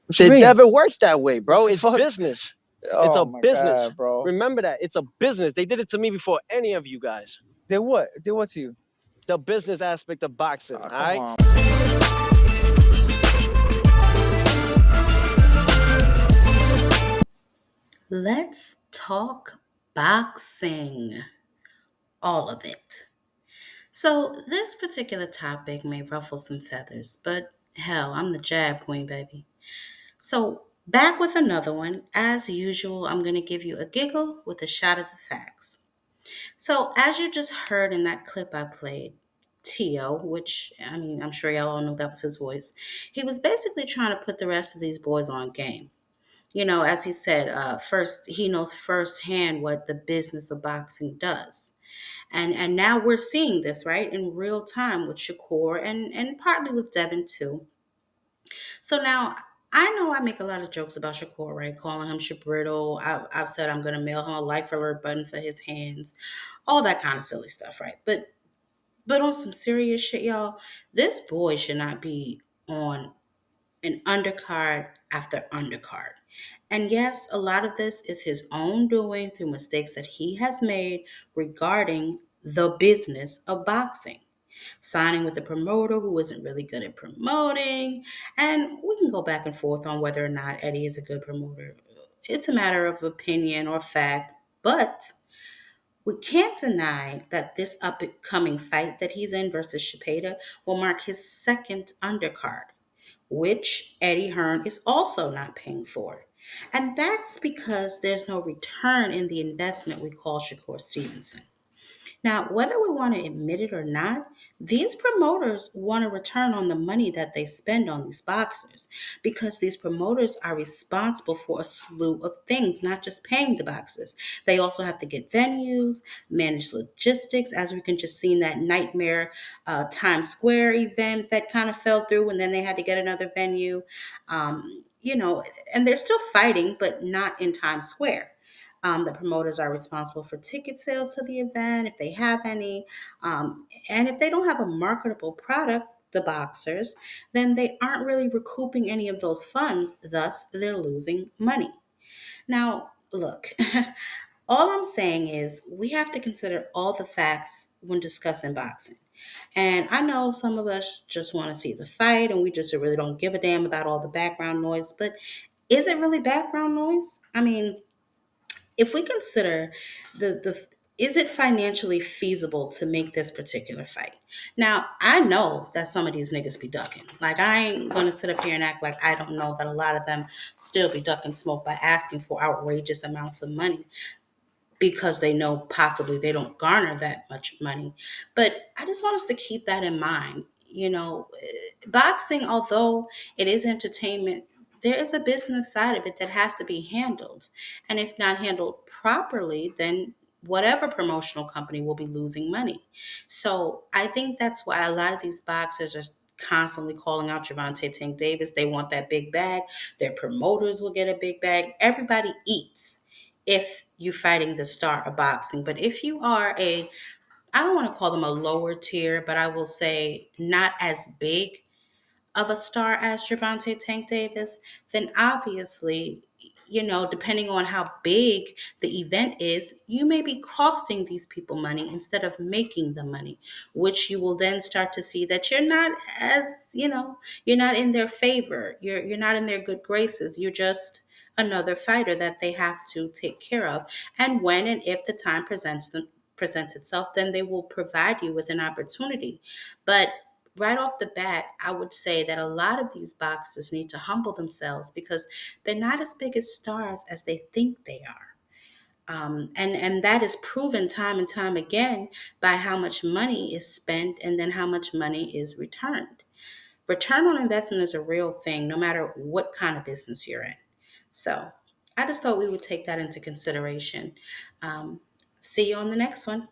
What you It mean? never works that way, What bro. the It's fuck? business. It's Oh a my business. god, bro. Remember that. It's a business. They did it to me before any of you guys. Did what? Did what to you? The business aspect of boxing, Oh, all come right? on. Let's talk boxing. All of it. So, this particular topic may ruffle some feathers, but hell, I'm the jab queen, baby. So, back with another one. As usual, I'm going to give you a giggle with a shot of the facts. So, as you just heard in that clip I played, Tio, which I mean, I'm sure y'all all know that was his voice, he was basically trying to put the rest of these boys on game. As he said, first he knows firsthand what the business of boxing does, and now we're seeing this right in real time with Shakur and partly with Devin too. So now I know I make a lot of jokes about Shakur, right? Calling him Shabrittle. I've said I'm gonna mail him a life alert button for his hands, all that kind of silly stuff, right? But on some serious shit, y'all, this boy should not be on an undercard after undercard. And yes, a lot of this is his own doing through mistakes that he has made regarding the business of boxing. Signing with a promoter who isn't really good at promoting. And we can go back and forth on whether or not Eddie is a good promoter. It's a matter of opinion or fact. But we can't deny that this upcoming fight that he's in versus Shapeda will mark his second undercard, which Eddie Hearn is also not paying for. And that's because there's no return in the investment we call Shakur Stevenson. Now, whether we want to admit it or not, these promoters want to return on the money that they spend on these boxers because these promoters are responsible for a slew of things, not just paying the boxers. They also have to get venues, manage logistics, as we can just see in that nightmare Times Square event that kind of fell through, and then they had to get another venue. And they're still fighting, but not in Times Square. The promoters are responsible for ticket sales to the event, if they have any. And if they don't have a marketable product, the boxers, then they aren't really recouping any of those funds. Thus, they're losing money. Now, look, all I'm saying is we have to consider all the facts when discussing boxing. And I know some of us just want to see the fight and we just really don't give a damn about all the background noise, but is it really background noise? I mean, if we consider the is it financially feasible to make this particular fight? Now, I know that some of these niggas be ducking. Like, I ain't gonna sit up here and act like I don't know that a lot of them still be ducking smoke by asking for outrageous amounts of money because they know possibly they don't garner that much money. But I just want us to keep that in mind. Boxing, although it is entertainment, there is a business side of it that has to be handled. And if not handled properly, then whatever promotional company will be losing money. So I think that's why a lot of these boxers are constantly calling out Javante Tank Davis. They want that big bag. Their promoters will get a big bag. Everybody eats if you're fighting the star of boxing. But if you are I don't want to call them a lower tier, but I will say not as big of a star as Javante Tank Davis, then obviously, depending on how big the event is, you may be costing these people money instead of making the money, which you will then start to see that you're not as, you're not in their favor. You're not in their good graces. You're just another fighter that they have to take care of. And when and if the time presents itself, then they will provide you with an opportunity. But right off the bat, I would say that a lot of these boxers need to humble themselves because they're not as big as stars as they think they are. And that is proven time and time again by how much money is spent and then how much money is returned. Return on investment is a real thing, no matter what kind of business you're in. So I just thought we would take that into consideration. Um, See you on the next one.